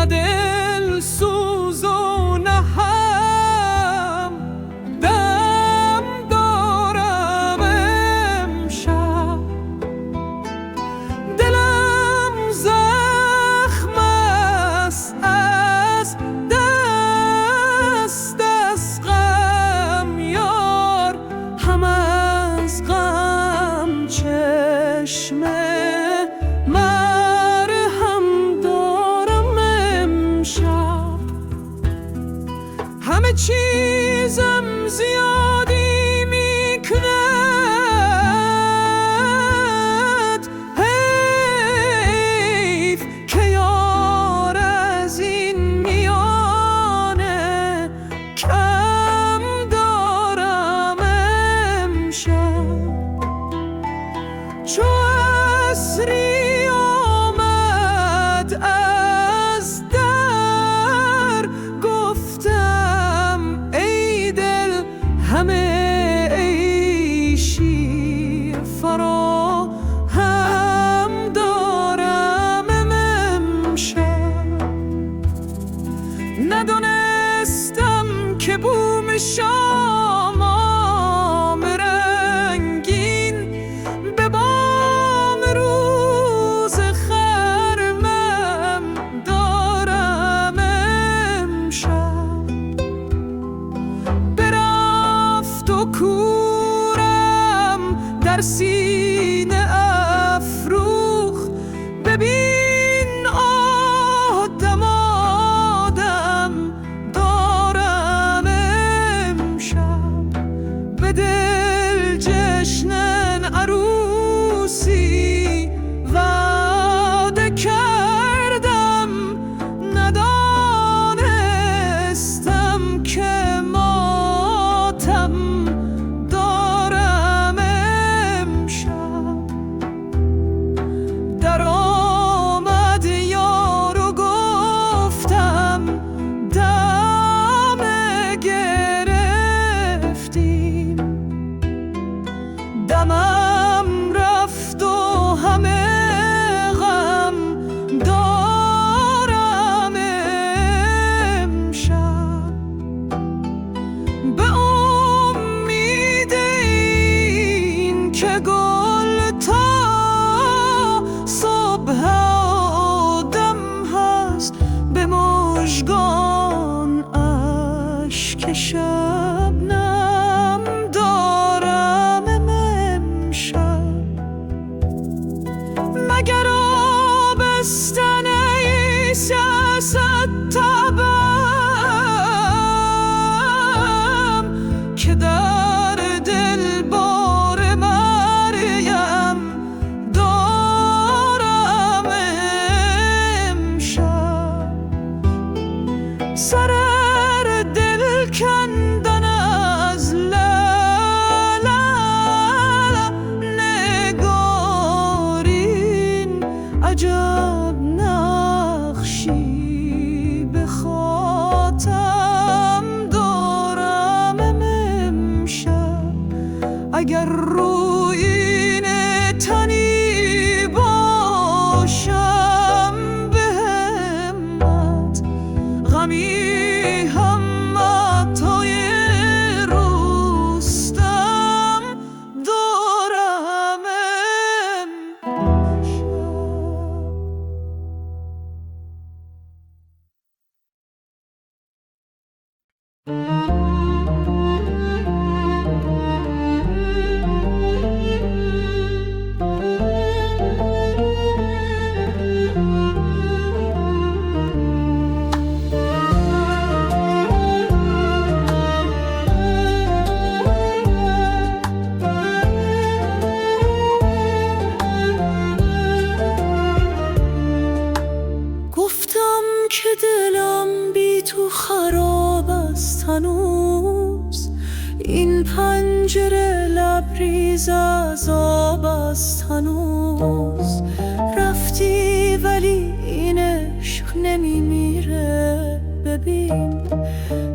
نه دل سوز و نه هم دم دارم امشب. دلم زخم است از دست از غم یار، هم از غم چشمه مرهم دارم امشب. همه چیزم زیادی میکند، حیف که یار از این میانه کم دارم امشب. چو عصری آمد از در، گفتم ای دل همه عیشی فرا هم دارم امشب. ندانستم که بوم شام رنگین به بام روز خرمم دارم امشب. برفت و کورم در سینه افروخت، ببین آدم آدم دارم امشب. به دل جشن عروسی وعده کردم، ندانستم که ماتم دارم امشب. در آمد یار و گفتم دم گرفتیم. دمم رفت و همه غم دارم امشب. به امید این که گل تا صبح آدم هست، به مژگان اشک شبنم دارم امشب. مگر آبستن ای سیاست طبعم، که در دل بار مریم دارم امشب. سر دل کندن از لعلم نگارین، عجب نقشی به خاتم دارم امشب. اگر رویین تنی باشم به همت، غمی هم عطای رستم دارم که دلم بی تو خراب است هنوز، این پنجره لبریز از آب است هنوز. رفتی ولی این عشق نمی میره، ببین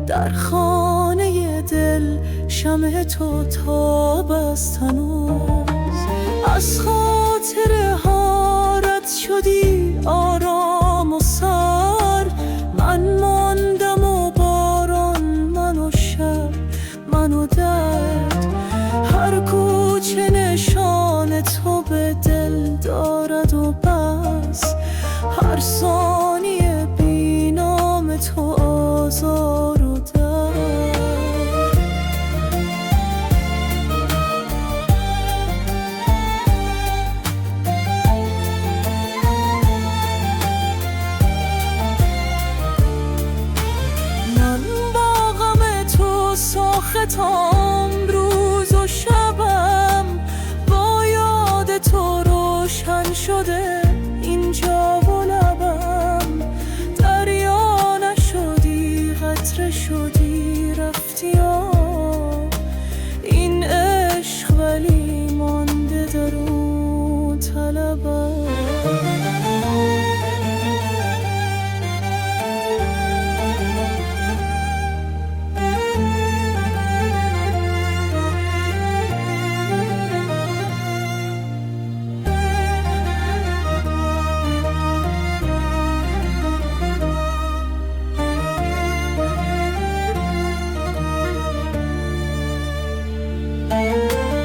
در خانه دل شمع تو تاب است هنوز. از خاطر ها رد شدی آرام و سر، ثانیه بی نام تو آزار و درد. من با غم تو ساختم روز و شبم، با یاد تو روشن شده اینجا و لبم. دریا نشدی قطره شدی رفتی این عشق ولی مانده در اون طلبم.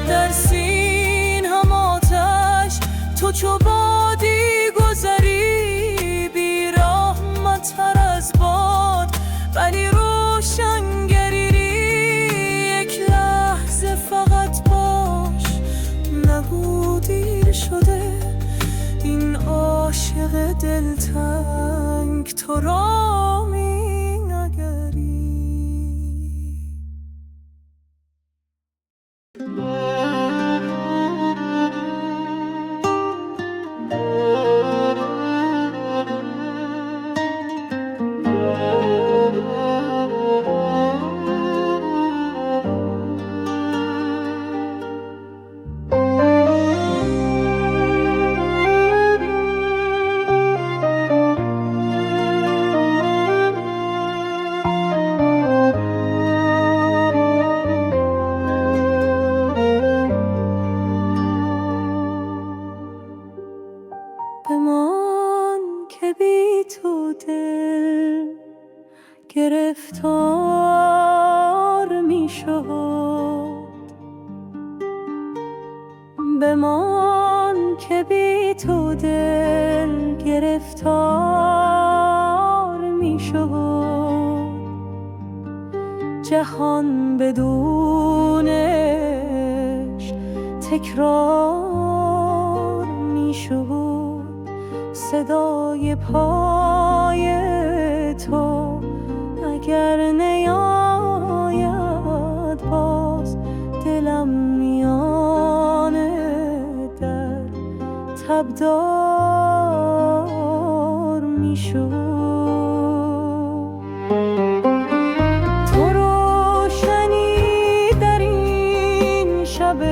در سین هم آتش تو چو بادی گذری، بی رحمت تر از باد ولی روشنگری. یک لحظه فقط باش نگو دیر شده، این عاشق دلتنگ تو را می نگری. بمان که بی تو دل گرفتار می شد، بمان که بی تو دل گرفتار می شد. جهان بدونش تکرار می شد. صدای پای تو اگر نیاید باز، دلم میانه در تبدار می شد. تو روشنی در این شب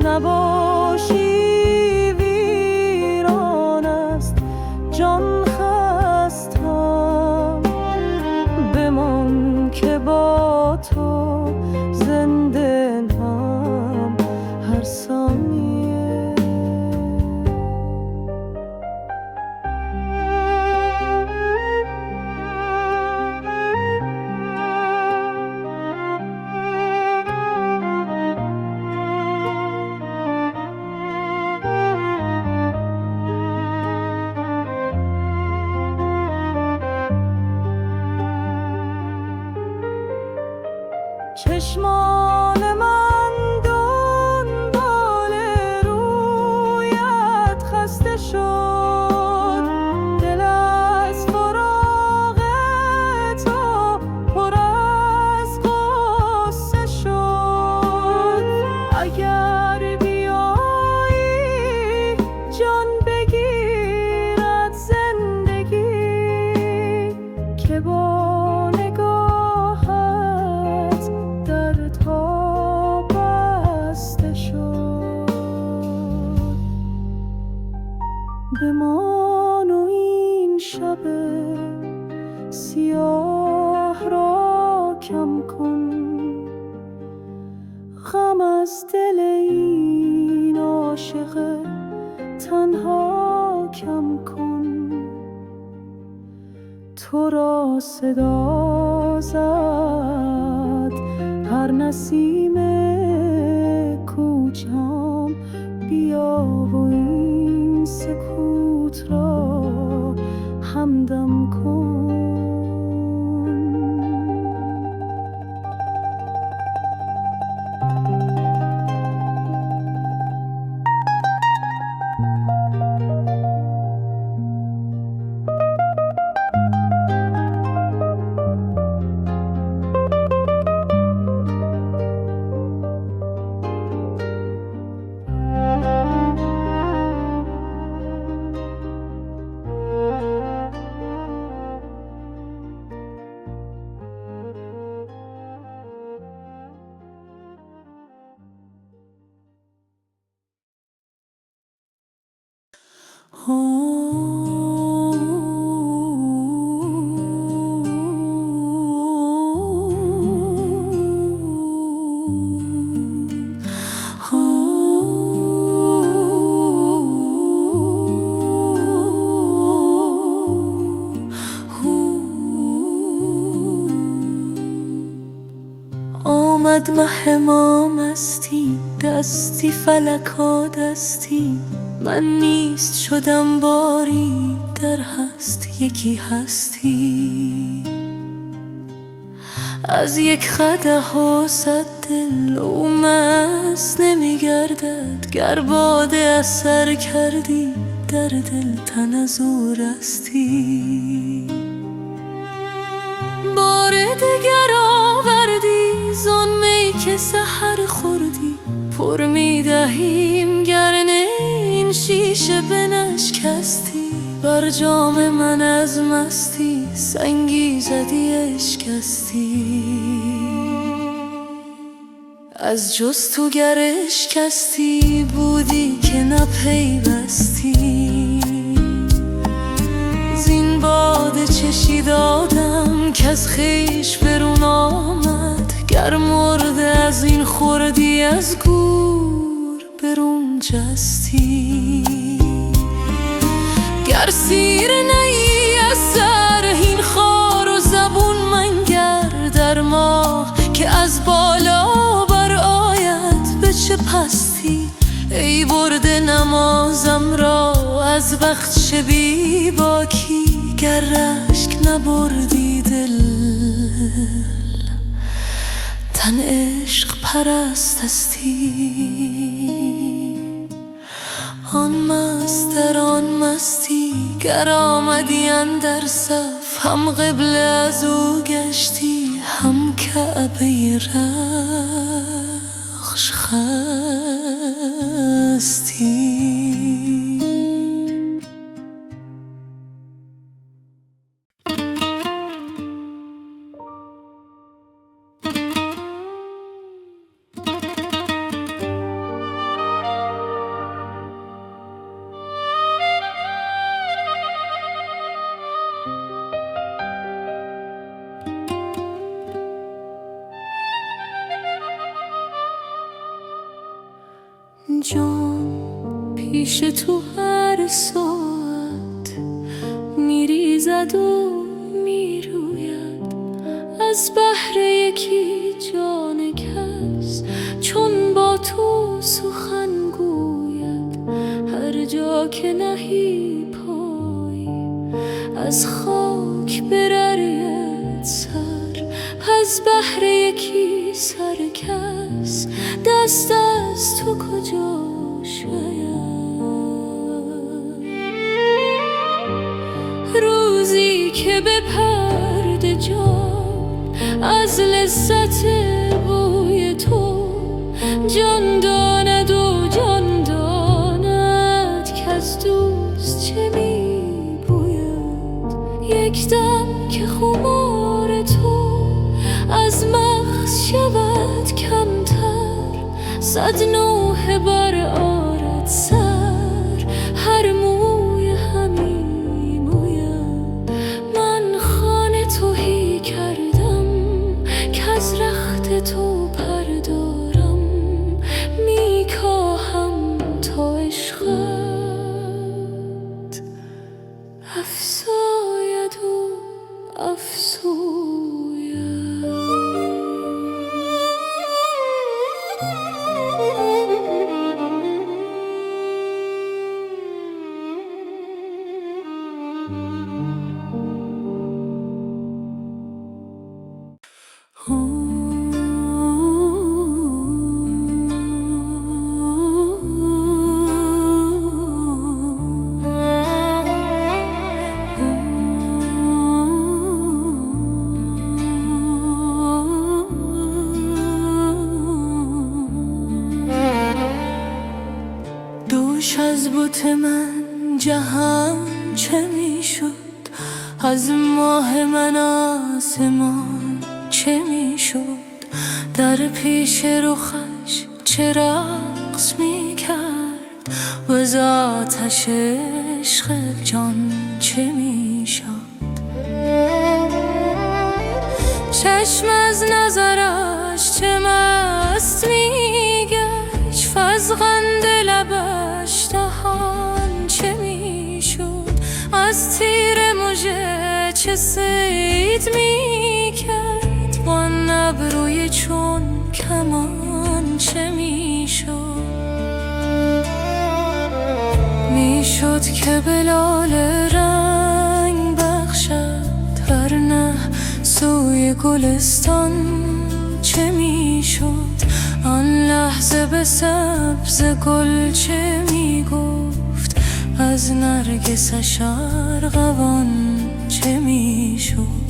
نباشی ویران است جان خستم. بمان که با تو زنده هم هر ثانیه. چشمان من دنبال رویت خسته شد، دل از فراق تو پر از غصه شد. اگر بیایی جان بگیرد زندگی، که با بمان و این شب سیاه را کم کن، غم از دل این عاشق تنها کم کن. تو را صدا زد هر نسیم کوچم، بیا و این سکوت را همدم کن. آمد مه ما مستی، دستی فلکا دستی، من نیست شدم باری در هست یکی هستی. از یک قدح و 100 دل او مست نمیگردد، گر باده اثر کردی در دل تن از او رستی. بار دگر آوردی زان می که سحر خوردی، پر میدهیم گر نه این شیشه بنشکستی. بر جام من از مستی سنگی زدی اشکستی، از جستو گر اشکستی بودی که نپیوستی. زین باده چشی دادم که از خویش برون آمد، گر مرده از این خوردی از گور برون جستی. گر سیر نی از سر این خار و زبون منگر در ماه، که از بالا بر آید به چه پستی. ای برده نمازم را از وقت بی باکی، گر رشک نبردی دل تن عشق پرستستی. آن مست در آن مستی گر آمدی اندر صف، هم قبله از او گشتی هم کعبه رخش خستی. جان پیش تو هر ساعت میریزد و میروید، از بهر یکی جان کس چون با تو سخن گوید. هر جا که نهی پای از خاک بررید سر، از بهر یکی سر کس دست از تو کجا شاید. روزی که به پرده جان از لذت بوی تو جان داند و جان داند، که از دوست چه می بوید. یک دم که خمار تو از مغز شود کمتر، 100 نوحه بر آرد سر، هر موی همی موید. من خانه تهی کردم که از رخت تو پردارم، میکاهم تا عشقت افزاید و از بوت من جهان چه میشد؟ از ماه من آسمان چه میشد؟ در پیش رخش چه رقص میکرد؟ و از آتش عشق جان چه میشد؟ چشم از نظرش چه مست میگشت؟ از قند لبش دهان چه میشد؟ از تیر مژه چه صید میکرد؟ با ابروی چون کمان چه میشد؟ میشد که به لاله رنگ بخشد، ورنه سوی گلستان چه میشد؟ آن لحظه به سبز گل چه میگفت؟ از نرگسش ارغوان چه میشد؟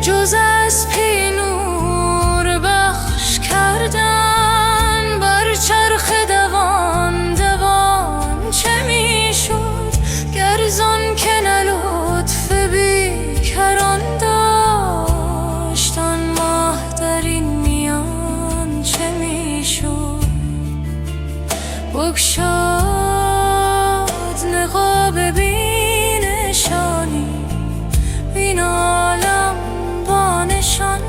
جز از پی نور بخش کردن بر چرخ دوان دوان چه میشد؟ گرزان که نه لطف بیکران داشت، آن ماه در این میان چه میشد؟ بگشاد نقاب بینشانی، این عالم با نشان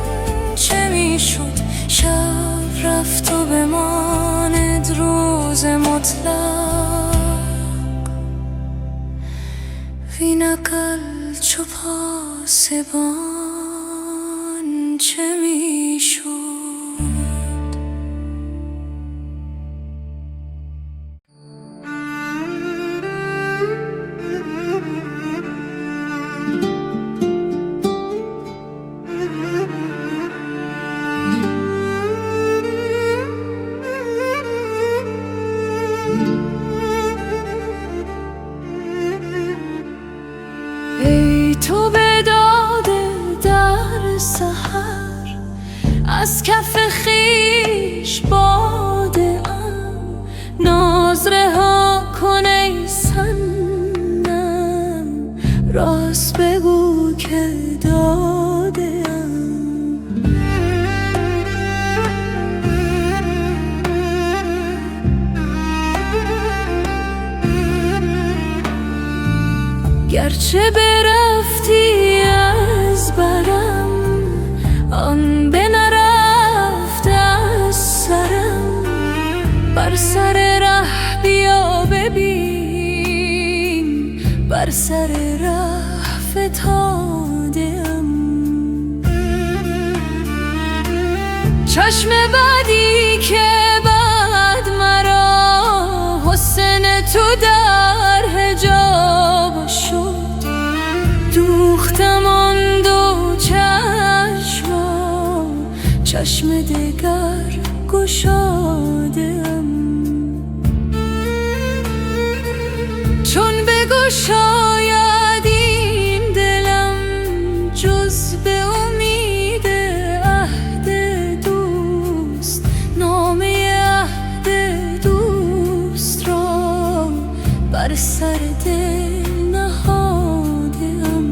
چه میشد؟ شب رفت و بماند روز مطلق، وین اقل چو پاسبان چه میشد؟ ای تو به داد در سحر، از کف خویش باده ام، ناز رها کن ای صنم، راست بگو که داده ام. گرچه برفتی از برم، آن به نرفت از سرم، بر سر ره بیا ببین، بر سر ره فتادم. چشم بدی که بعد مرا حسن تو در حجاب شد، دوختم آن دو چشما، چشم دگر گشادم. چون بگشاید این دلم جز به امید عهد دوست، نامه عهد دوست را بر سر دل نهادم.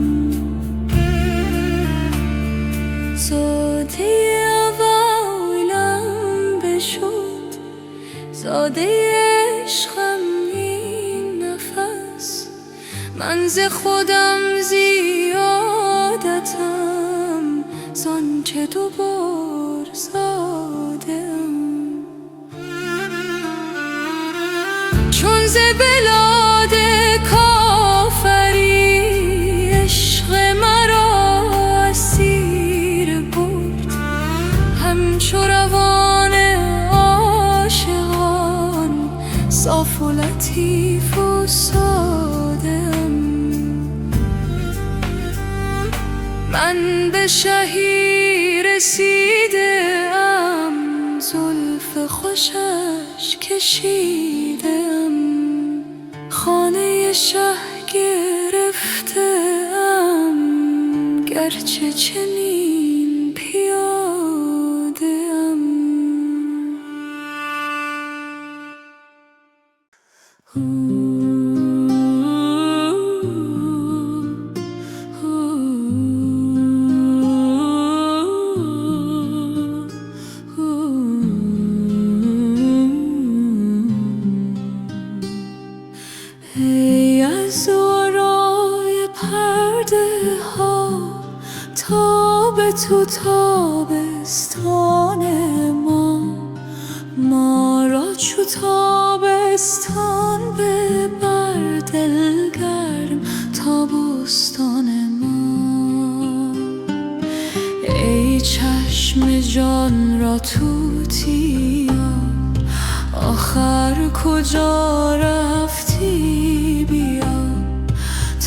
زاده اوایلم بشد، زاده عشقم این نفس، من ز خودم زیادتم، زانچه دوبار زادم. چون ز بلاد کافری عشق مرا اسیر برد، همچو روان عاشقان صاف و لطیف و سادم. من به شهی رسیده ام، زلف خوشش کشیدم، خانه شه گرفته ام، گرچه چنین پیاده ام. تو تابستان ما را چو تابستان ببر دلگرم تا بستان ما. ای چشم جان را توتیا آخر کجا رفتی؟ بیا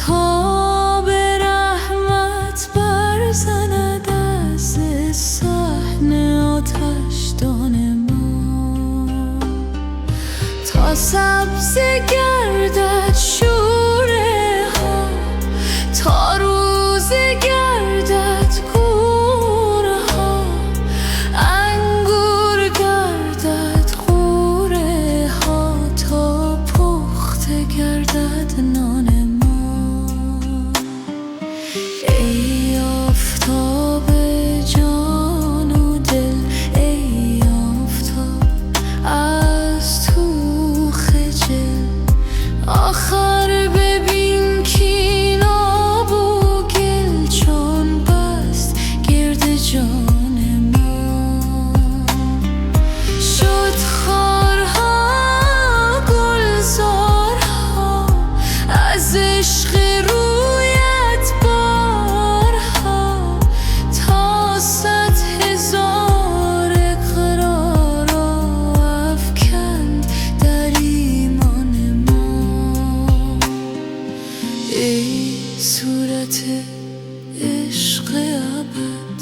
تا به رحمت برزند از صحن آتشدان ما. تا سبز گردد شوره ها، تا روز گردد کوره ها، انگور گردد غوره ها، تا پخته گردد نان ما. ای آفتاب جان و دل، ای آفتاب از تو خجل، آخر ببین کاین آب و گل چون بست گرد جان ما. شد خارها گلزارها از عشق رویت بارها، تا 100,000 اقرار افکند در ایمان ما. ای صورت عشق ابد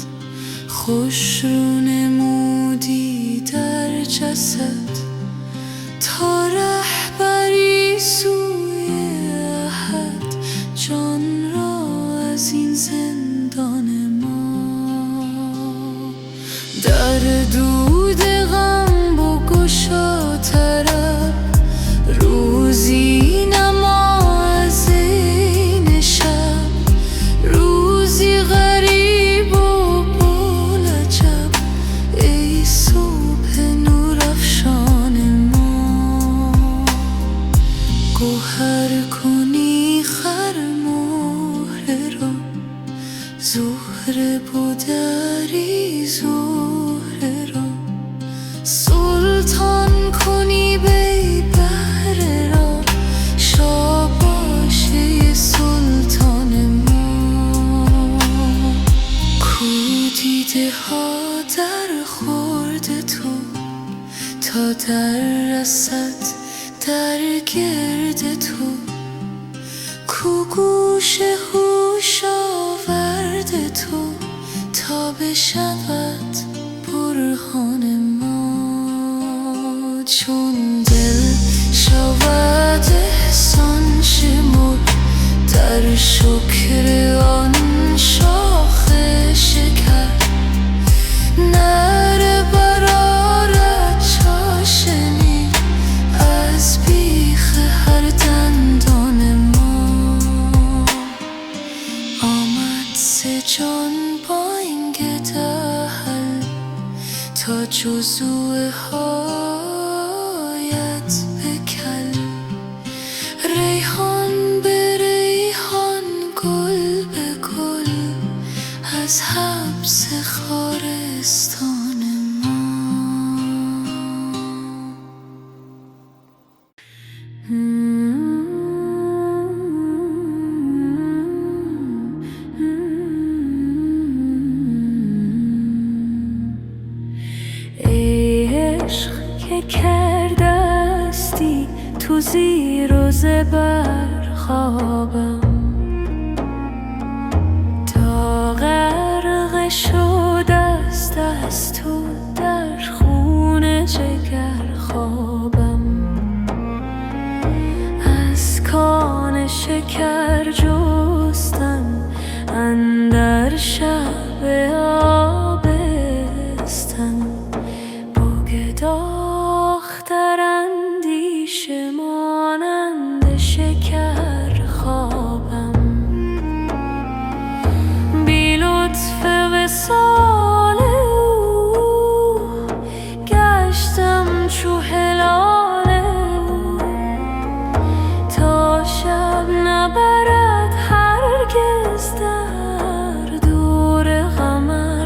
خوش رو نمودی در جسد، تا رهبری سوی احد جان را از این زندان ما. در دود غم بگشا طرب، روزی نما از این شب، روزی غریب و بولعجب، ای صبح نورافشان ما. گوهر کنی خرمهره را، زهره بودری زهره را، سلطان کنی بی بهره را، شاباشه سلطان ما. کو دیده ها در خورد تو تا در رسد در گرد تو، کو گوش هوش آورد تو تا بشود برهان ما. چون دل شود احسان شمر در شکر آن شاخ شکر، نره برآرد چاشنی از بیخ هر دندان ما. آمد ز جان بانگ دهل تا جزوه هایت بکل، ریحان به ریحان گل به گل از حبس خارستان ما. ای عشق که کردستی تو زیر و زبر خوابم، تا غرق شده است از تو در خون جگر خوابم. از کان شکر جستم اندر شب آبستن، بگداختر اندیشه مانند شکر خوابم. بی لطف وصال او گشتم چو هلال او، تا شب نبرد هرگز در دور قمر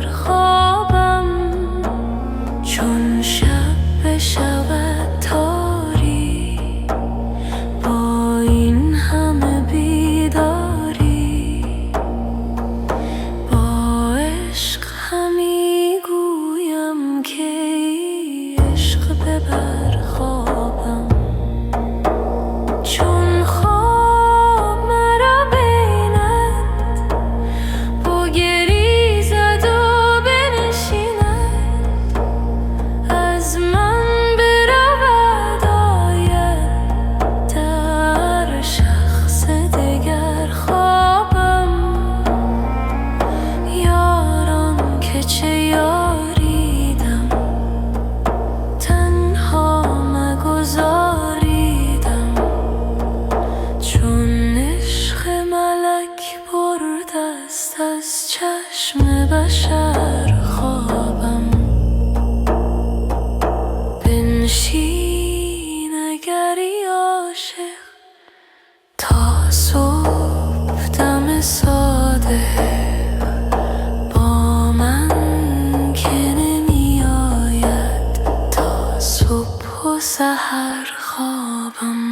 از چشم بشر خوابم. بنشین اگری عاشق تا صبح دم ساده با من که نمی آید تا صبح و سحر خوابم.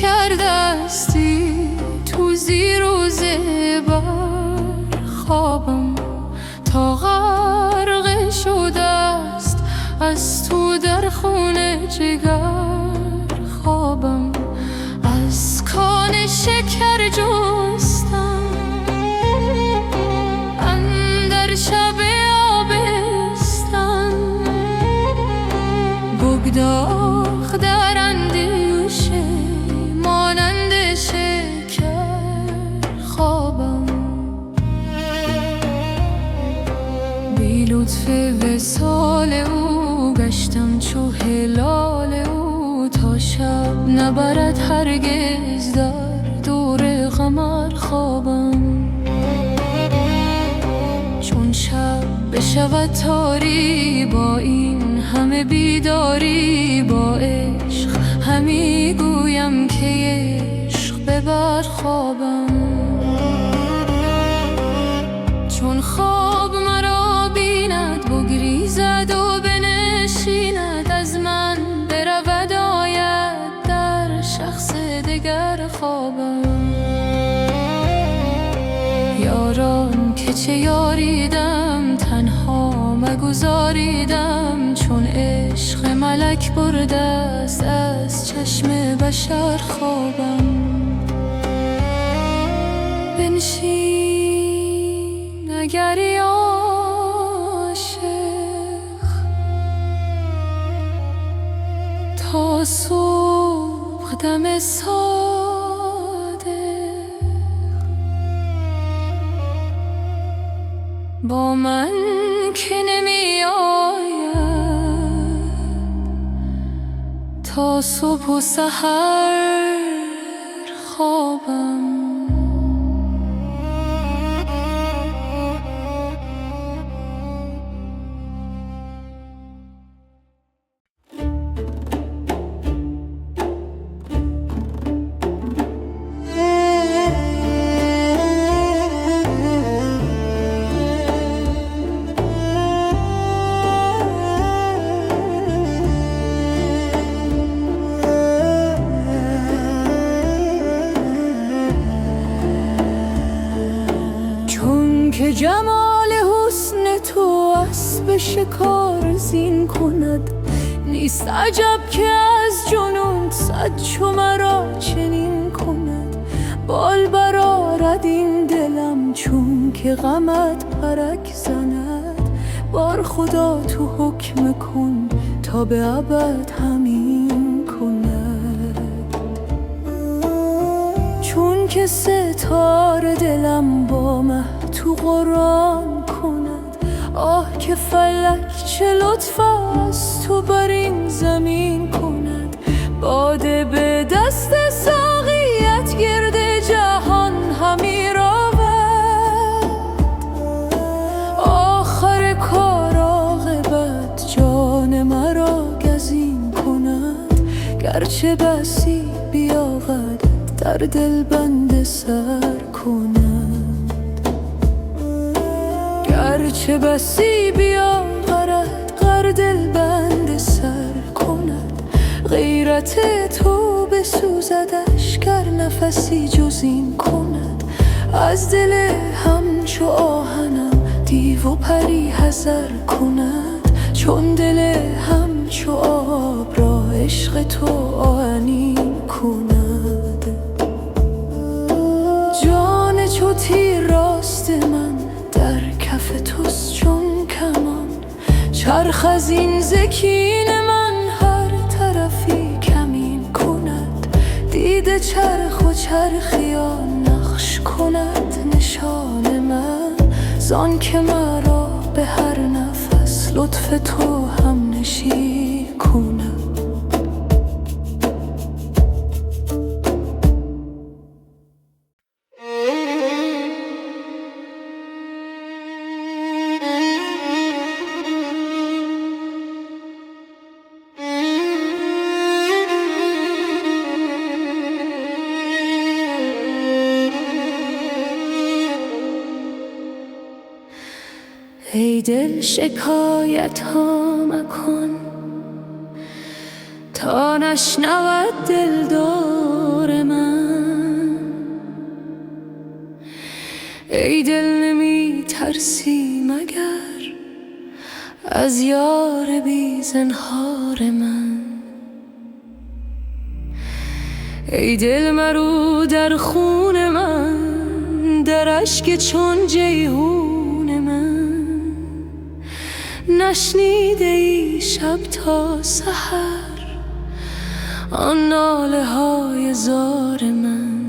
کردستی تو زیر و زبر خوابم تا غرق شده است از تو در خون جگر خوابم. از کان شکر جستم اندر شب آبستن بگداخ در اندیشه مانند شکر خوابم. بی لطف وصال او گشتم چو هلال او تا شب نبرد هرگز در دور قمر خوابم. چون شب بشود تاری با این همه بیداری با عشق همی گویم که عشق ببر خوابم. چون خواب مرا بیند بگریزد و بنشیند از من برود آید در شخص دگر خوابم. یاران که چه یاریدم تنها مگذاریدم چون عشق ملک برده است از چشم بشر خوابم. بنشین اگری عاشق تا صبح دم صادق با من که نمی آید تا صبح و سحر خوابم. که جمال حسن تو اسب شکار زین کند نیست عجب که از جنون صد چو مرا چنین کند. بال برآرد این دلم چون که غمت پرک زند بار خدا تو حکم کن تا به ابد همین کند. چون که ستاره دلم با مه تو قرآن کند آه که فلک چه لطف است تو بر این زمین کند. باده به دست ساقیت گرد جهان همی رود آخر کار عاقبت جان مرا گزین کند. گرچه بسی بیاغد در دل بند سر کند. چه بسی بیاورد غر دل بند سر کند. غیرت تو بسوزدش گر نفسی جز این کند. از دل همچو آهنم دیو و پری حذر کند. چون دل همچو آب را عشق تو آهنین کند. جان چو تیر راست من در کف توست چون کمان. چرخ از این زکین من هر طرفی کمین کند. دیده چرخ و چرخیان نقش کند نشان من. زان که مرا به هر نفس لطف تو هم نشین کند. ای دل شکایت ها مکن تا نشنود دلدار من. ای دل نمی ترسی مگر از یار بی زنهار من. ای دل مرو در خون من در اشک چون جیحون من. نشنیده ای شب تا سحر آن ناله های زار من.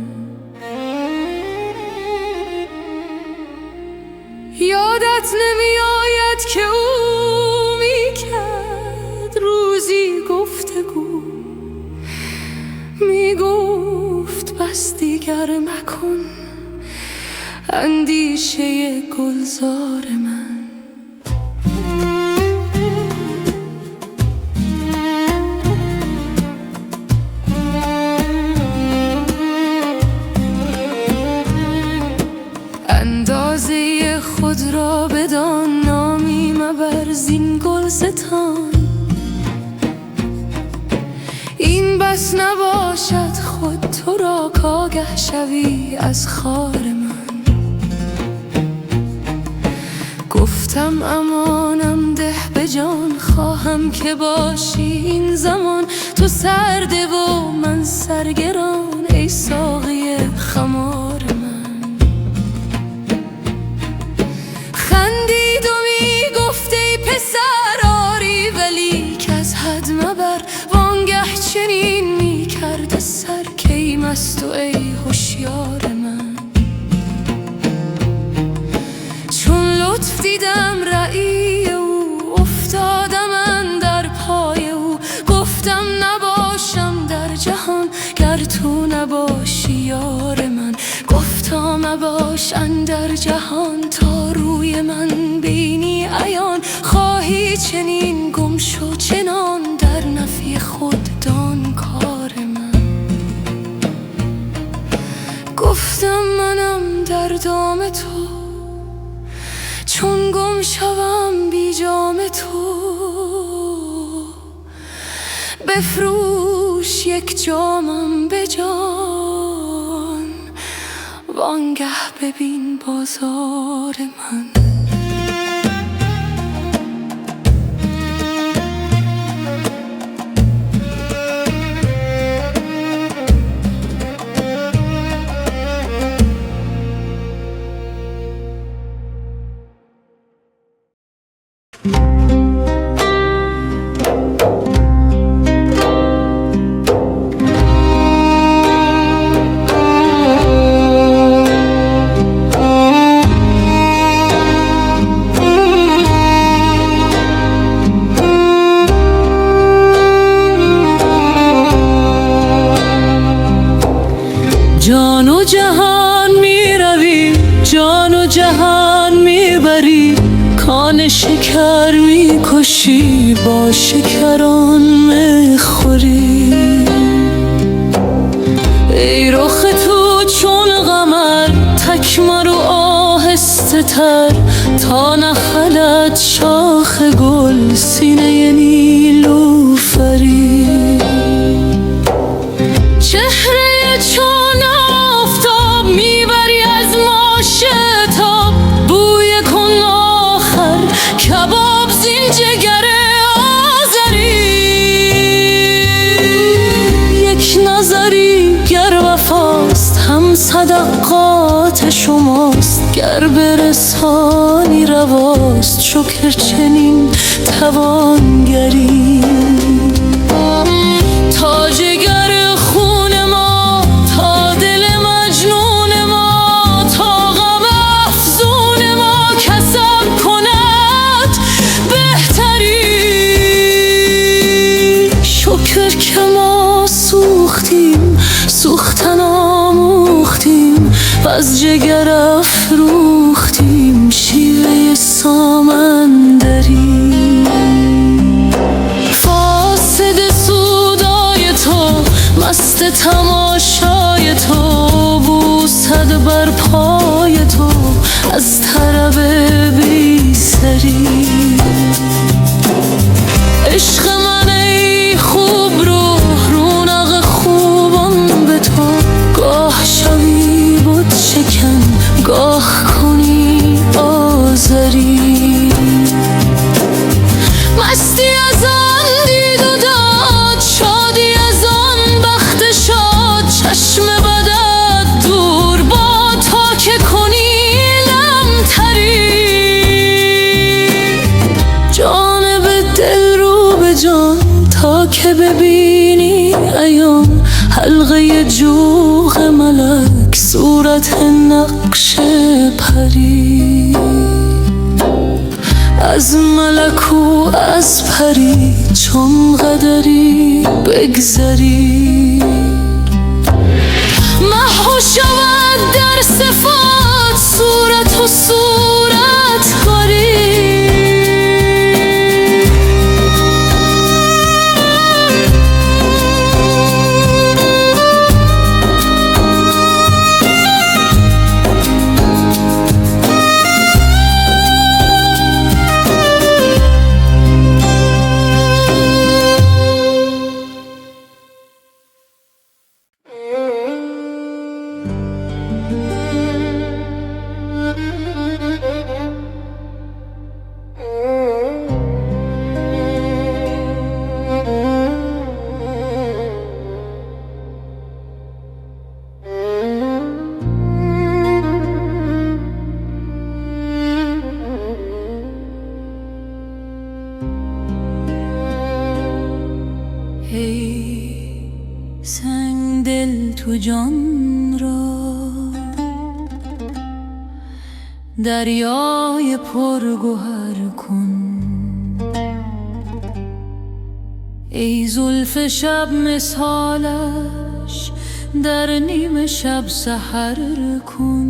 یادت نمی آید که او می کرد روزی گفتگو. می گفت بس دیگر مکن اندیشه گلزار من. اندازه خود را بدان نامی مبر زین گلستان. این بس نباشد خود تو را کآگه شوی از خار من. گفتم امانم ده به جان خواهم که باشی این زمان. تو سرده و من سرگران ای ساقی خمار من. خندید و می گفت ای پسر آری ولی که از حد مبر. وانگه چنین می کرد سر که ای مست و ای هوشیار من. چون لطف دیدم رأی او افتادم اندر پای او. گفتم نباشم در جهان گر تو نباشی یار من. گفتا مباش اندر جهان تا روی من بینی عیان. خواهی چنین گم شو چنان در نفی خود دان کار من. گفتم منم در دام تو چون گم شوم بی جام تو. بفروش یک جامم به جان وانگه ببین بازار من. جان و جهان می روی جان و جهان می بری. کان شکر می کشی با شکران می خوری. ای رخ تو چون قمر تک مرو آهسته آهسته تر تا نخلد شاخ گل سینه نیلوفری. چهره چون آفتاب میبری از ما شتاب، بوی کن آخر کباب زین جگر آذری. یک نظری گر وفاست هم صدقات شماست، گر برسانی رواست شکر چنین توانگری. تا جگر خون ما، تا دل مجنون ما، تا غم افزون ما کسب کند بهتری. شکر که ما سوختیم، سوختن آموختیم و از جگر افروختیم شیوه سامندری. فاسد سودای تو، مست تماشای تو، بوسد بر پای تو از طرب بی سری. عشق من ای خوب رونق خوبان به تو، گاه شوی بت شکن گاه کنی آزری. مستی از آن دید و داد، شادی از آن بخت شاد، چشم بدت دور با تا که کنی لمتری. جانب دل رو به جان تا که ببینی عیان، حلقه جوق ملک صورت نقش پری. از ملک و از پری چون قدری بگذری. محو شود در صفات صورت و صورت کاری. ای سنگ دل تو جان را دریای پرگوهر کن. ای زلف شب مثالش در نیم شب سحر کن.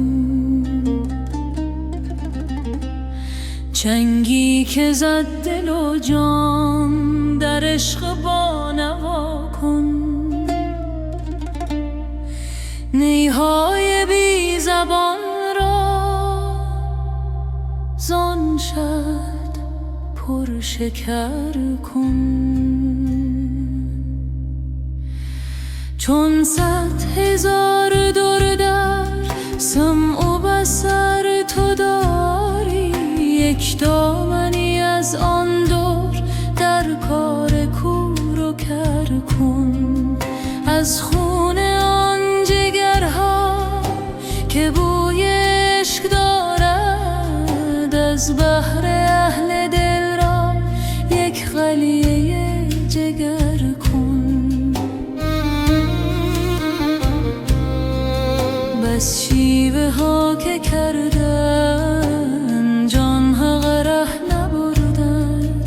چنگی که زد دل و جان در عشق با نوا کن. نیهای بی زبان را زان شد پر شکر کن. چون 100,000 در سمع و بصر تو داری، یک دامنی از آن دور در کار کور و کر کن. از خون آن جگرها که بوی عشق دارد، از بحر اهل دل را یک قلیه جگر کن. بس شیوه ها که کردن جان ها غره نبردن،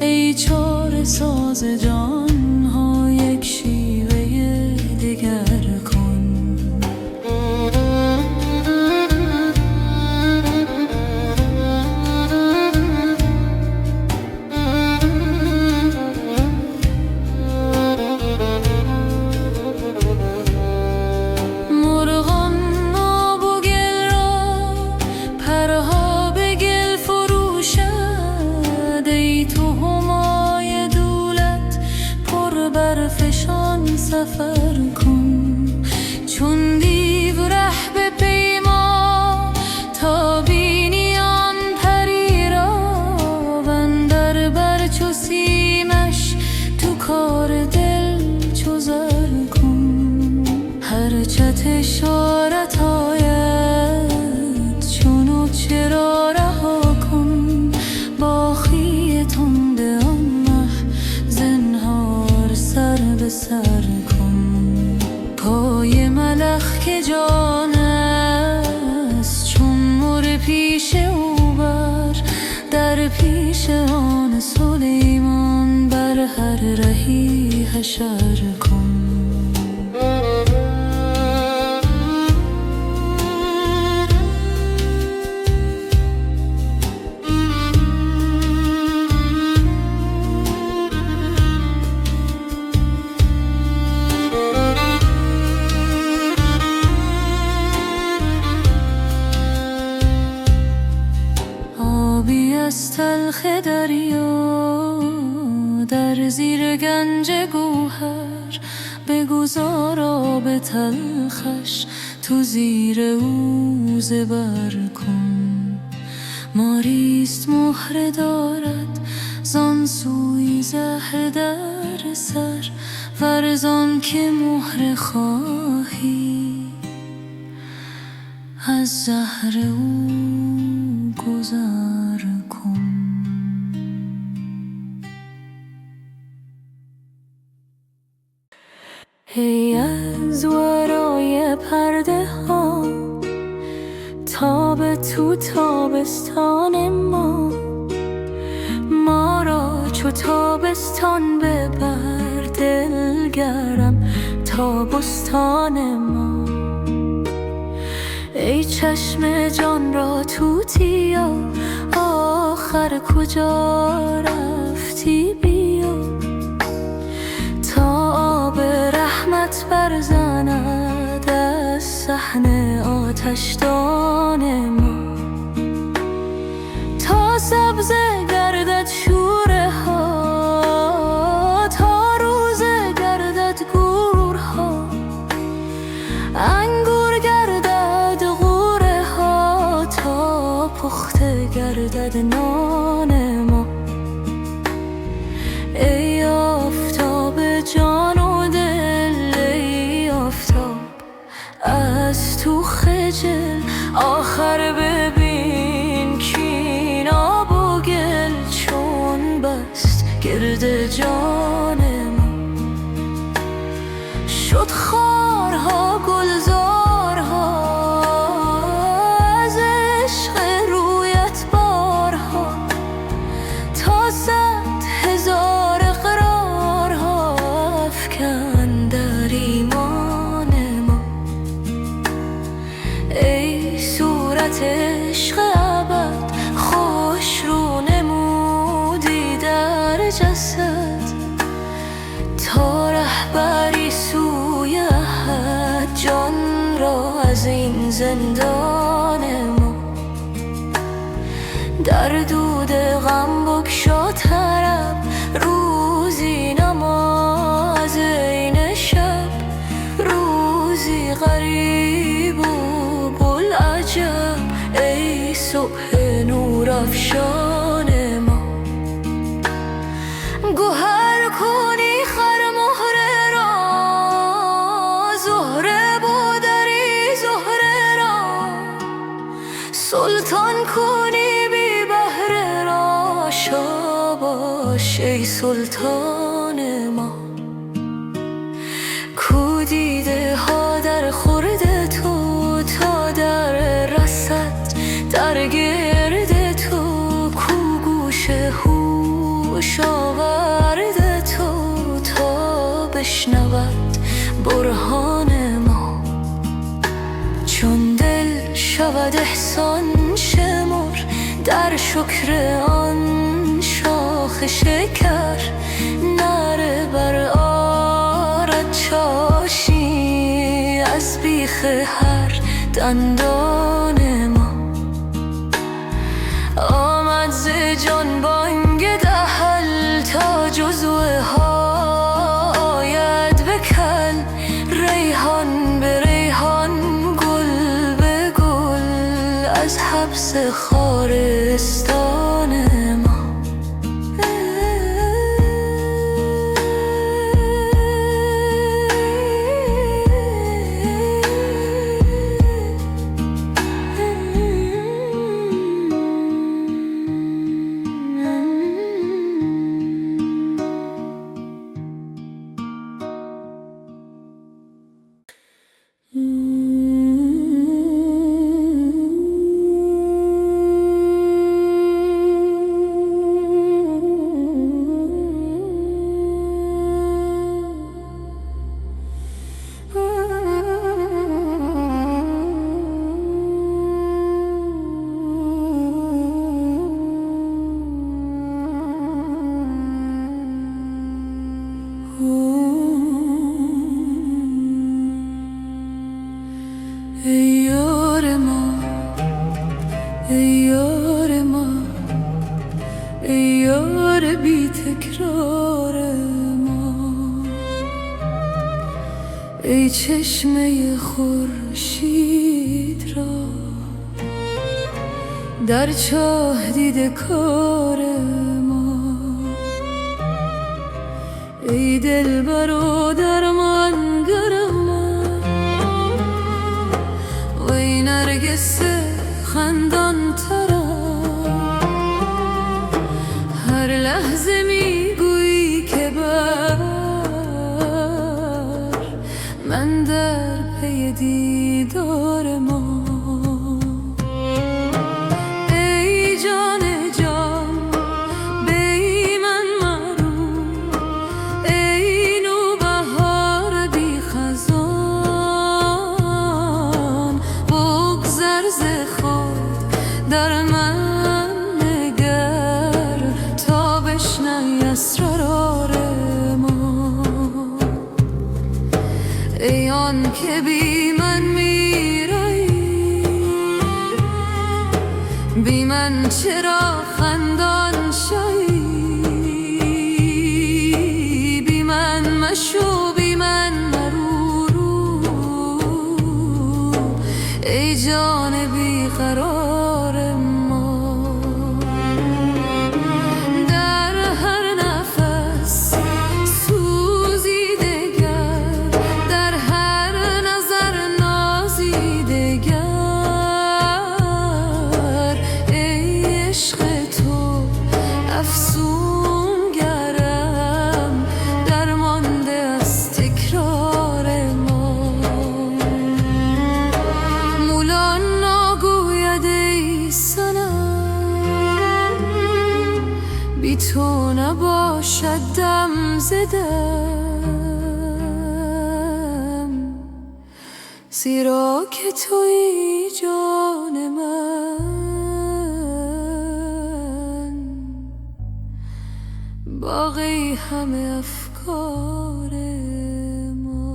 ای چاره ساز جان ها یک شیوه دگر کن. سفر کن. چون دیو ره به پیما تا بینی آن پری را، وندر بر چو سیمش تو کار دل چو زر کن. هر چت اشارت آید چونو چرا رها کن. با خی تند آن مه زنهار سر به سر کن. پای ملخ که جان است چون مر پیش او بر، در پیش آن سلیمان بر هر رهی حشر کن. آبی از تلخ دریا در زیر گنج گوهر، بگذار آب تلخش تو زیر او زبر کن. ماریست مهره دارد زان سوی زهر در سر، ورزان که مهره خواهی از زهر او گذر کن. ای از ورای پرده ها تاب تو تابستان ما را چو تابستان ببر دلگرم تا بستان ما. ای چشم جان را توتیا آخر کجا رفتی؟ بیا تا آب رحمت برزند از صحن آتشدان ما. تا سبز گردد شوره ها، تا روزه گردد گورها، انگور گردد غوره ها، تا پخته گردد نان ما. ای آفتاب جان و دل، ای آفتاب از تو خجل، آخر ببین کین آب و گل چون بست گرد جان ما. شد خارها گلزارها از عشق رویت بارها، تا 100,000 اقرارها افکن در ایمان ما. ای صورت عشق ابد خوش رو نمودی در جسد، تا رهبری سوی احد جان را از این زندان ما. در دود غم بگشا طرب روزی نماز عین شب، روزی غریب و بوالعجب ای صبح نور افشان ما. گوهر کنی خر مهره را، زهره بودری زهره را، سلطان کنی بی بهره را، شاباش ای سلطان ما. کو دیده ها در خورد تو تا در رسد در گرد تو، کو گوش هوش آورد تو تا بشنود برهان ما. چون دل شود احسان شمر در شکر آن شاخ شکر، نره بر آرد چاشی از بیخ هر دندان ما. آمد ز جان بانگ دهل تا جزوه ها آید به کل، سبز خارستان ما. ای یار ما، ای یار ما، ای یار بی تکرار ما، ای چشمه خورشید را در چاه دیده کار ما، ای دلبر و درمانگر ما، وی نرگس خندان ترم. هر لحظه میگویی که بر من در پی دیدار ما. ای جان جان بی من مرو، ای نوبهار بی خزان، بگذر ز خود در من نگر تا بشنوی اسرار ما. ای آن که بی من میرایی، بی من چرا خندان شوی، بی من مشو بی من مرو، ای جان بی قرار ما. در هر نفس سوزیده گر، در هر نظر نازیده گر، ای عشق تو افسون گرم درمانده از تکرار ما. مولا نگوید ای صنم، بی تو نباشد دم زدم، زیرا که تویی جان من، باقی همه افکار ما.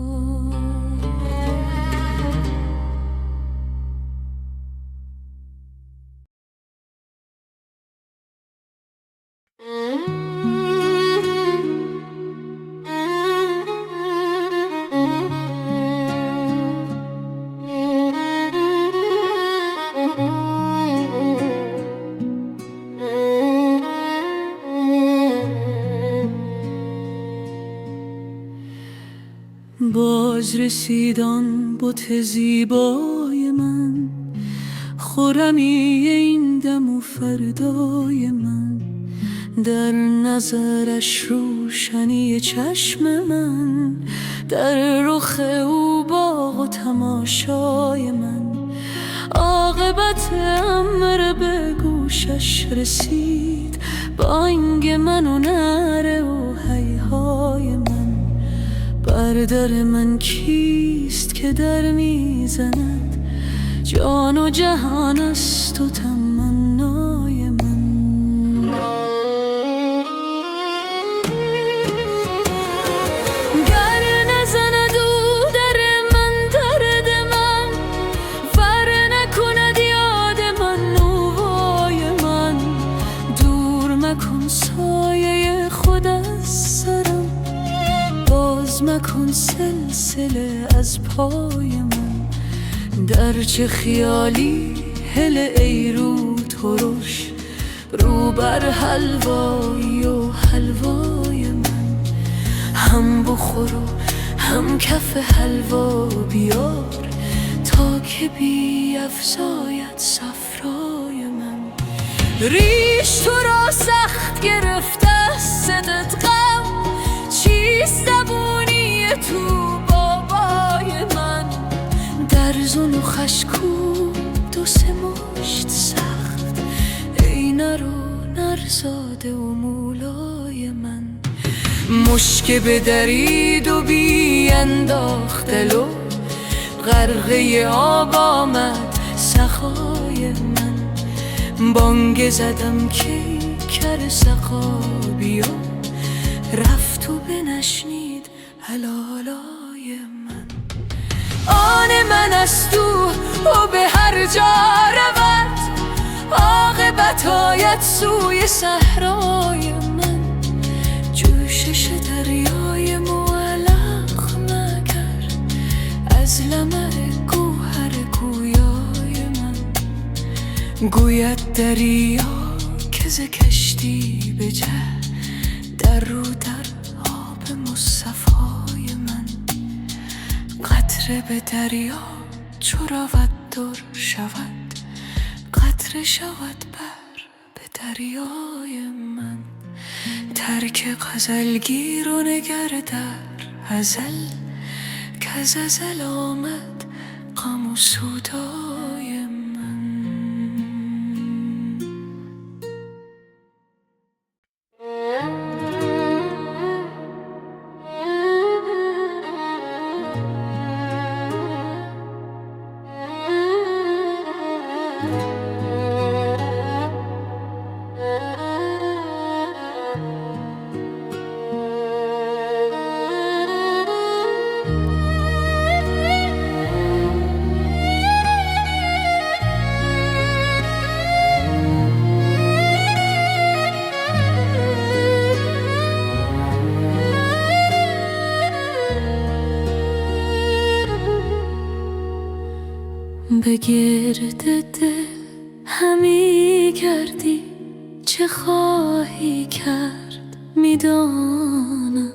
باز رسیدان بت زیبای من، خرمی این دم و فردای من، در نظرش روشنی چشم من، در رخ او باغ و تماشای من. عاقبت امر به گوشش رسید، بانگ من و نعره و هیهای من. بر در من کیست که در میزند، جان و جهان است و تمنای من. گر نزند او در من درد من، ور نکند یاد من نوای من، دور مکن سایه خود از سرم، باز مکن سلسله از پای من. در چه خیالی هله ای رو ترش، رو بر حلوایی و حلوای من. هم بخور و هم کف حلوا بیار، تا که بیفزاید صفرای من. ریش تو را سخت گرفته است ستت غم، چیست زبونی تو بابای من؟ درزون و خشکو دو سه مشت سخت، ای نر و نرزاده و مولای من. مشک بدرید و بی انداخت دل و غرقه آب آمد سخای من. بانگ زدم که کر سقا بیا، رفت و بنشنید هلالای من. آن من است او به هر جا رود، عاقبت آید سوی صحرای من. جوشش دریای معلق مگر، از لمع گوهر گویای من. گوید دریا که ز کشتی بجه، در رو در آب مصطفای من. قطره به دریا چو رود در شود، قطره شود به دریای من. ترک غزلگیر و نگر در ازل، کز ازل آمد غم و سودای من. به گرد دل همی گردی، چه خواهی کرد میدانم،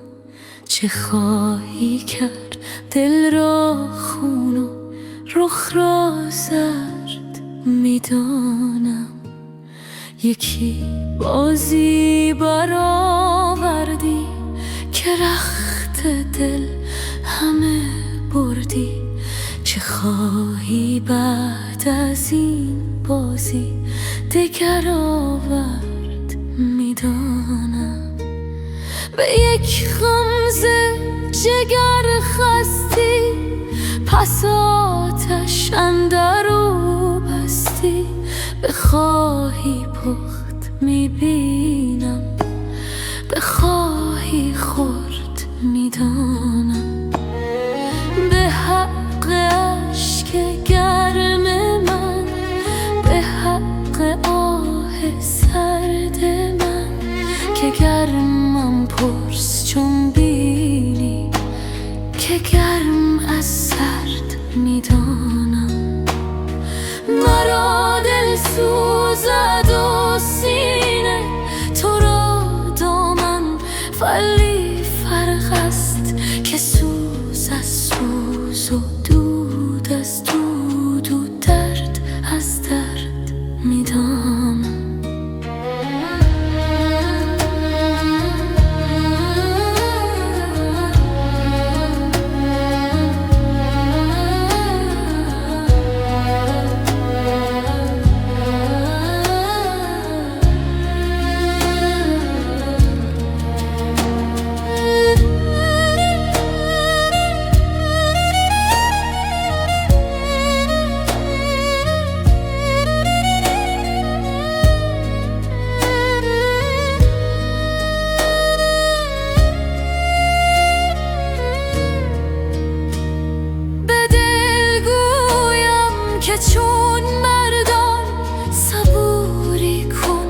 چه خواهی کرد دل را خون و رخ را زرد میدانم. یکی بازی برآوردی که رخت دل همه بردی، چه خواهی بعد از این بازی دگر آورد میدانم. به یک غمزه جگر خستی، پس آتش اندرو بستی. بخواهی پخت میبینم، بخواهی خورد میدانم. به حق اشک گرم من، به حق آه سرد من، که گرمم پرس چون بینی، که گرم از سرد میدانم. مرا دل سوزد و سینه تو را دامن، ولی فرق است که سوز از سوز و دود از دود و درد از درد میدانم. که چون مردان صبوری کن،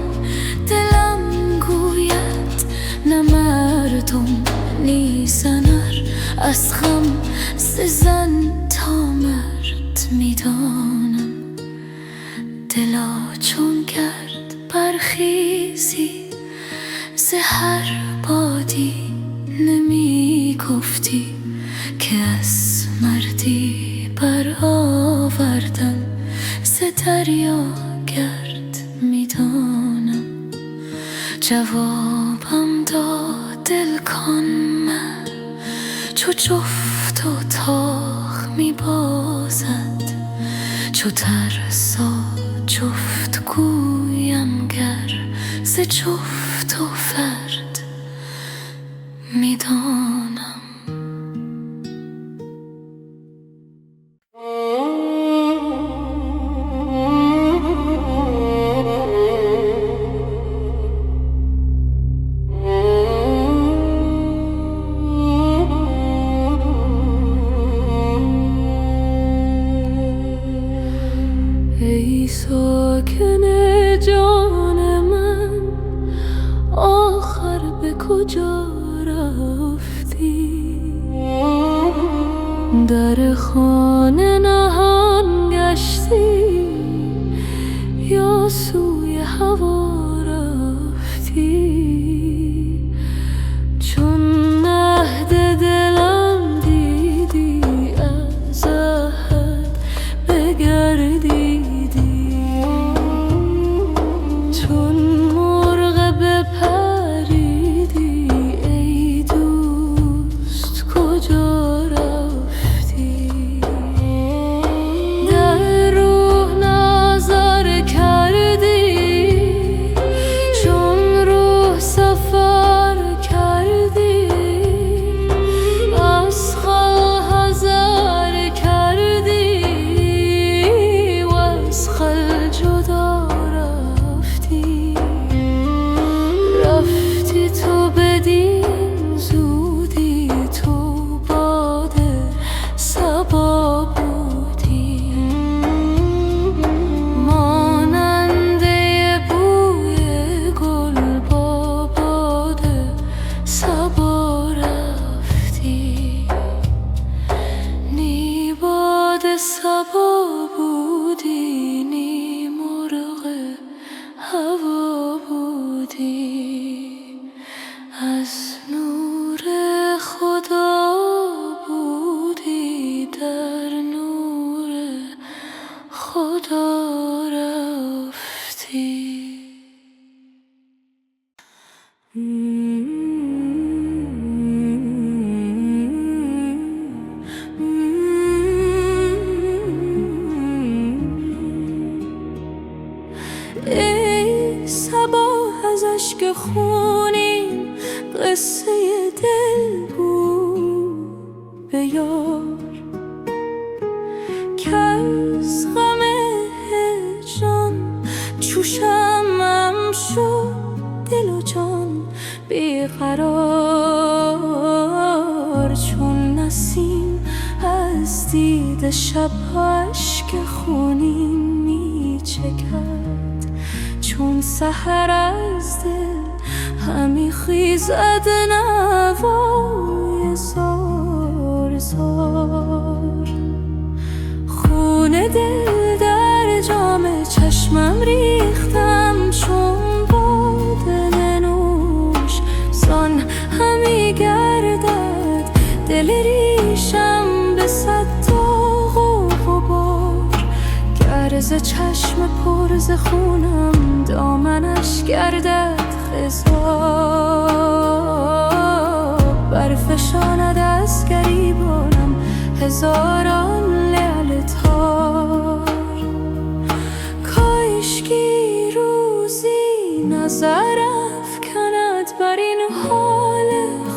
دلم گوید نه مردم نیزنر، از غم ز زن تا مرد میدانم. خیزی ز هر بادی نمی گفتی که از مردی برآوردن ز دریا گرد میدانم. جوابم داد دل کن من چو جفت و تاخ می بازد، چو ترسا جفت گویم گر ز جفت و فرد میدانم. ای ساکن جان من آخر به کجا رفتی؟ در خانه نهان گشتی یا سوی هوا رفتی؟ چون عهد دلم دیدی از عهد بگردی، صبا بودی نی مرغ هوا بودی، از نور خدا بودی در نور خدا رفتی. ای صبا از اشک خونین قصه دل گو به یار، که از غم هجران چو شمعم شد دل و جان بیقرار. چون نسیم از دید شب اشک خونین می چکد، چون سحر از دل همی خیزد نوای زار زار. خون دل در جام چشمم ریختم چون باده نوش، زان همی گردد دل ریشم به صد داغ و غبار. گر ز چشم پر ز خونم دامنش گردد خضاب، برفشاند از گریبانم هزاران لعل تار. کاشکی روزی نظر افکند بر این حال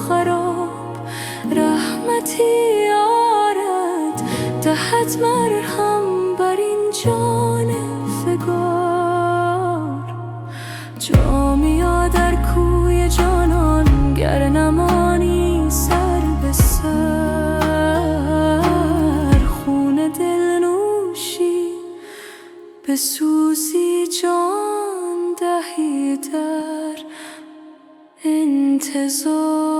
خراب، رحمتی آرد دهد مرهم بر این جان فگار. جامیا در کوی جانان گر نمانی سر به سر، خون دل نوشی به سوزی جان دهی در انتظار.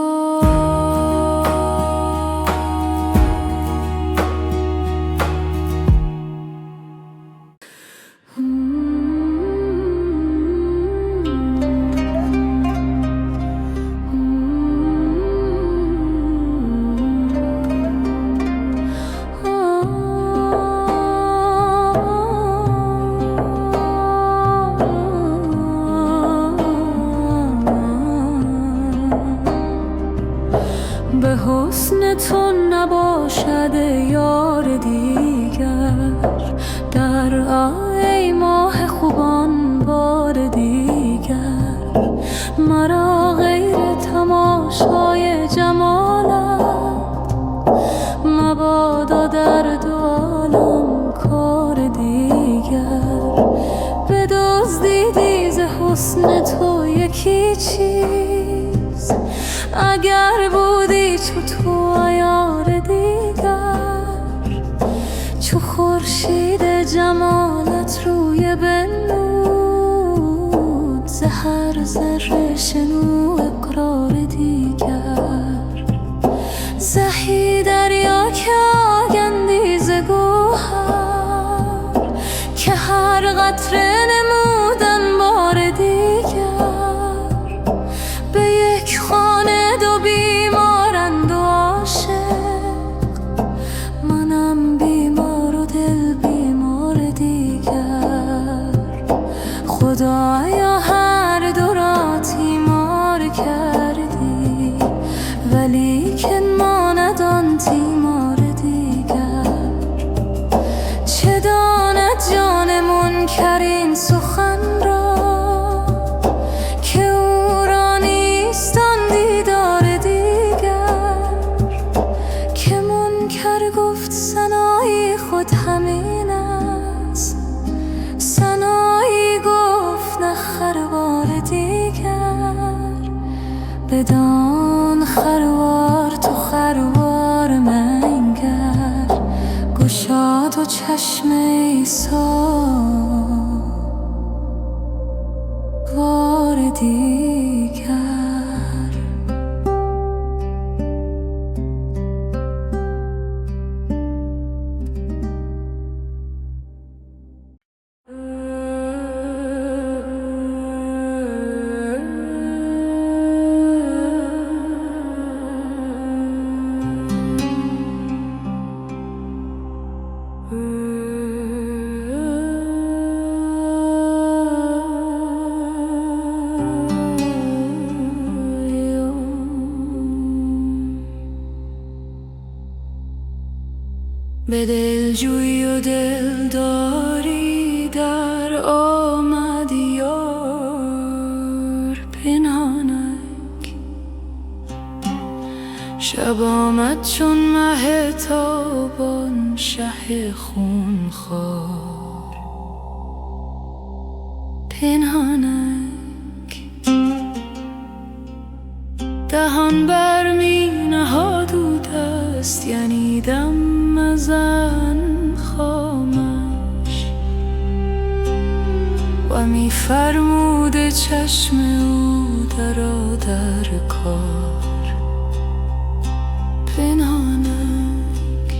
دزدیدی ز حسن تو یکی چیز، اگر بودی چو تو عیار دیگر، چو خورشید جمالت روی بنمود، ز هر ذره شنو اقرار دیگر. زهی دریا که آگندی ز گوهر، که هر قطره نمودن بار دیگر. به یک خانه دو بیمارند و عاشق، منم بیمار و دل بیمار دیگر. خدایا هر دو را تیمار کردی، ولیکن ماند آن تیمار دیگر. چه داند جان منکر این سخن را، که او را نیست آن دیدار دیگر. که منکر گفت سنایی خود همین است، سنایی گفت نه خروار دیگر. بدان خروار تو خروار منگر، گشاد و چشم عیسی وار دیگر. به دلجویی و دلداری در آمد یار پنهانک. شب آمد چون مه تابان شه خونخوار پنهانک. دهان بر می نهاد او دست، یعنی دم مزن خامش، و می فرمود چشم او درآ در کار پنهانک.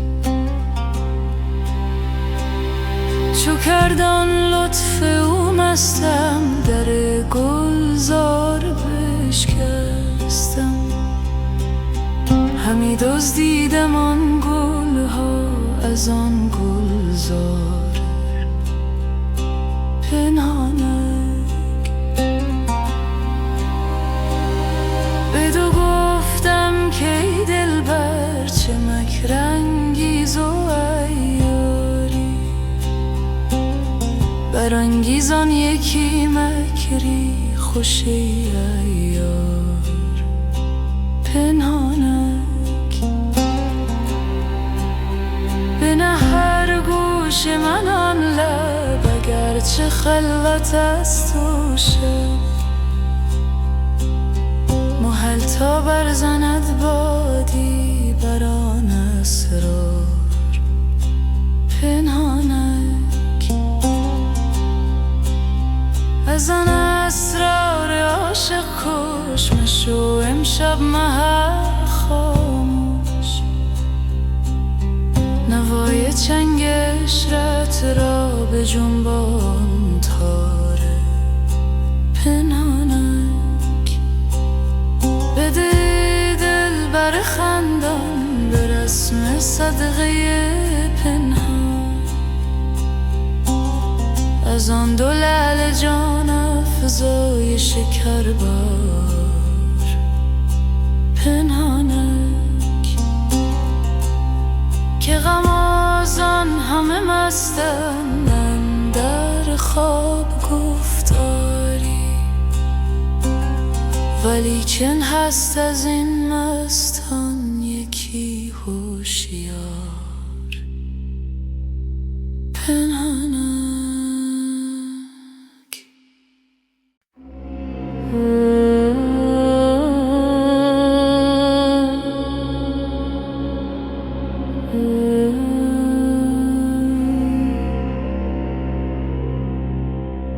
چو کرد آن لطف او مستم، در گلزار بشکستم. همی دزدیدم آن گلها از آن گلزار پنهانک. بدو گفتم که ای دلبر، چه مکرانگیز و عیاری. برانگیز آن یکی مکری خوش ای عیار پنهانک. بنه هر گوش من آن لب، اگرچه خلوت است و شب. محل تا برزند بادی بر آن اسرار پنهانک. از آن اسرار عاشق کش مشو امشب محل خاموش. نوای چنگ عشرت را به جنبان تاره پنهانک. بده دل بر خندان به رسم صدقه پنهان. از آن دو لعل جان افزای شکر بار پنهانک. که غمازان همه مستند در خواب گفتاری، ولیکن هست از این مستان یکی هوشیار پنهانک.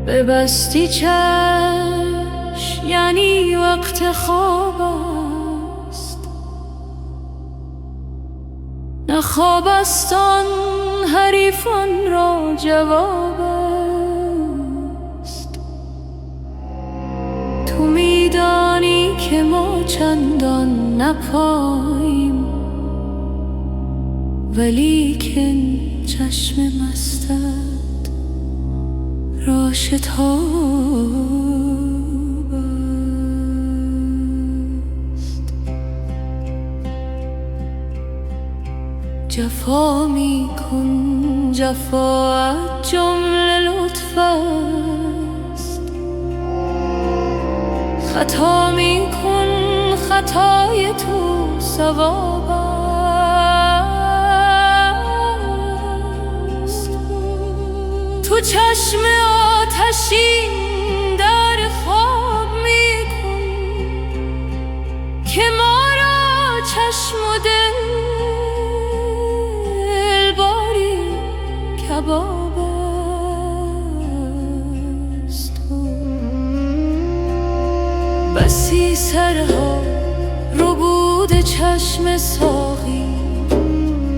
ببستی چشم یعنی وقت خواب است، نه خواب است آن حریفان را جواب است. تو میدانی که ما چندان نپاییم، ولیکن چشم مستت را شتاب است. جفا می کن، جفاات جمله لطف است. خطا می کن، خطای تو ثواب است. تو چشم آتشین در خواب می کن که ما را چشم و دل باری کباب است. بسی سرها ربود چشم ساقی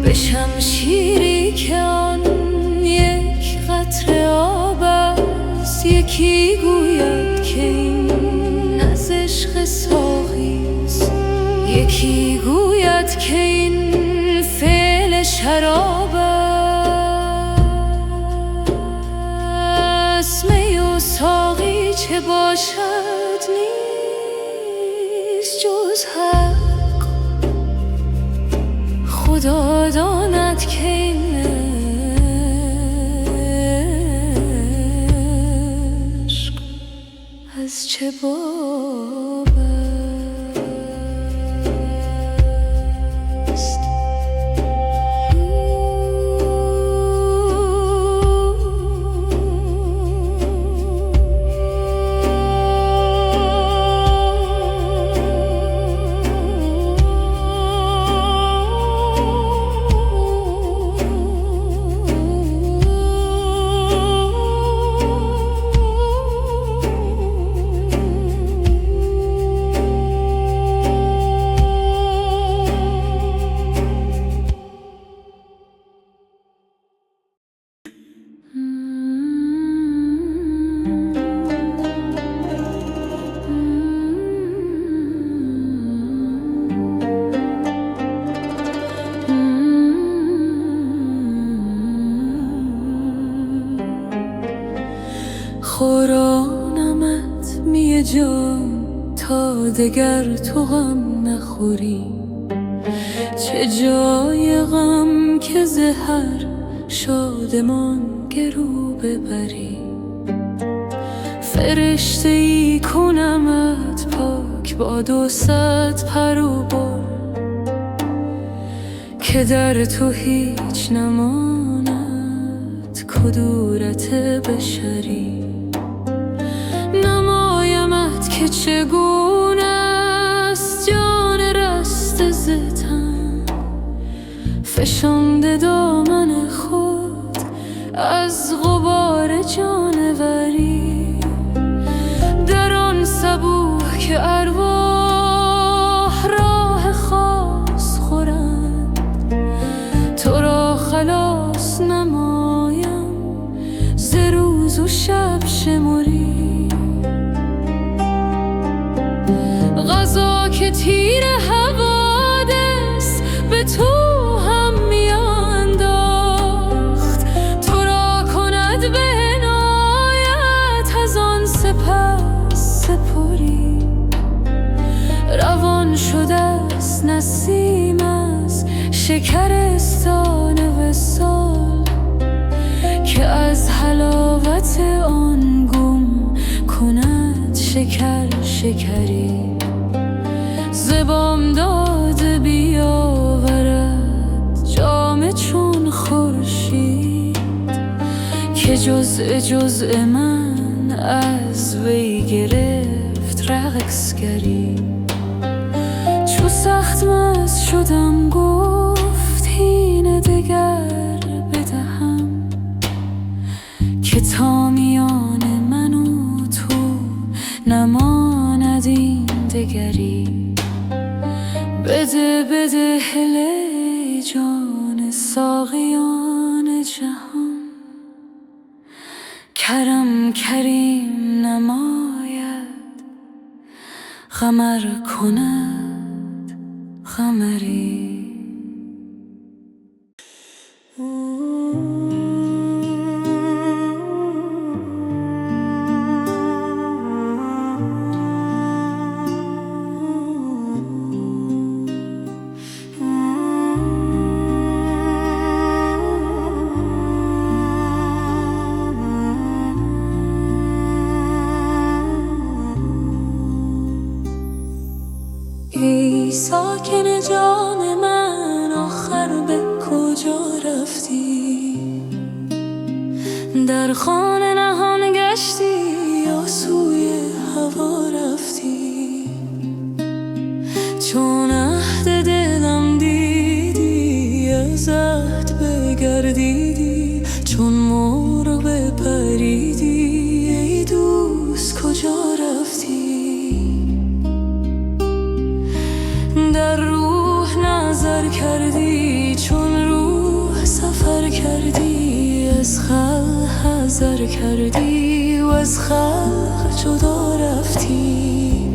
به شمشیری که آن یک قطره آب است. یکی گوید که این از عشق ساقیست، یکی گوید که این فعل شراب است. می و ساقی چه باشد نیست جز حق، خدا داند که این عشق از چه باب است. خورانمت می جان تا دگر تو غم نخوری. چه جای غم که زهر شادمان گرو ببری. فرشته ای کنمت پاک با 200 پر و بال، که در تو هیچ نماند کدورت بشری. نمایمت که چگونه است جان رسته ز تن، فشانده دامن خود از غبار جانوری. در آن صبوح که ارواح راه خاص خورند، تو را خلاص نمایم ز روز و شب شمری. غذا که تیر حوادث به تو هم میانداخت، تو را کند به عنایت از آن سپس سپری. روان شده است نسیم از شکرستان وصال، که از حلاوت آن گم کند شکر شکری. ز بامداد بیاورد جام چون خورشید، که جزء جزء من از وی گرفت رقصگری. چو سخت مست شدم گفت هین دگر بدهم، که تا میان من و تو نماند این دگری. بده بده هله جان ساقیان جهان، کرم کریم نماید قمر کند قمری. ای ساکن جان من آخر به کجا رفتی؟ در خانه نهان گشتی یا سوی هوا رفتی؟ چون عهد دلم دیدی از عهد بگردیدی، چون مرغ بپریدی ای دوست کجا رفتی؟ در روح نظر کردی چون روح سفر کردی، از خلق حذر کردی و از خلق جدا رفتی.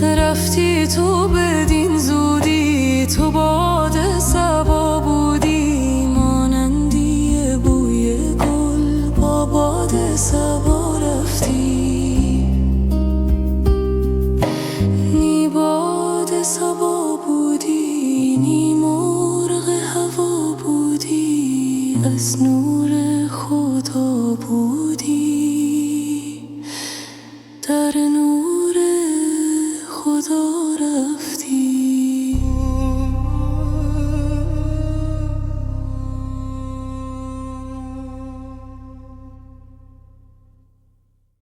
رفتی تو بدین زودی، تو باد صبا بودی، مانندی بوی گل با باد صبا.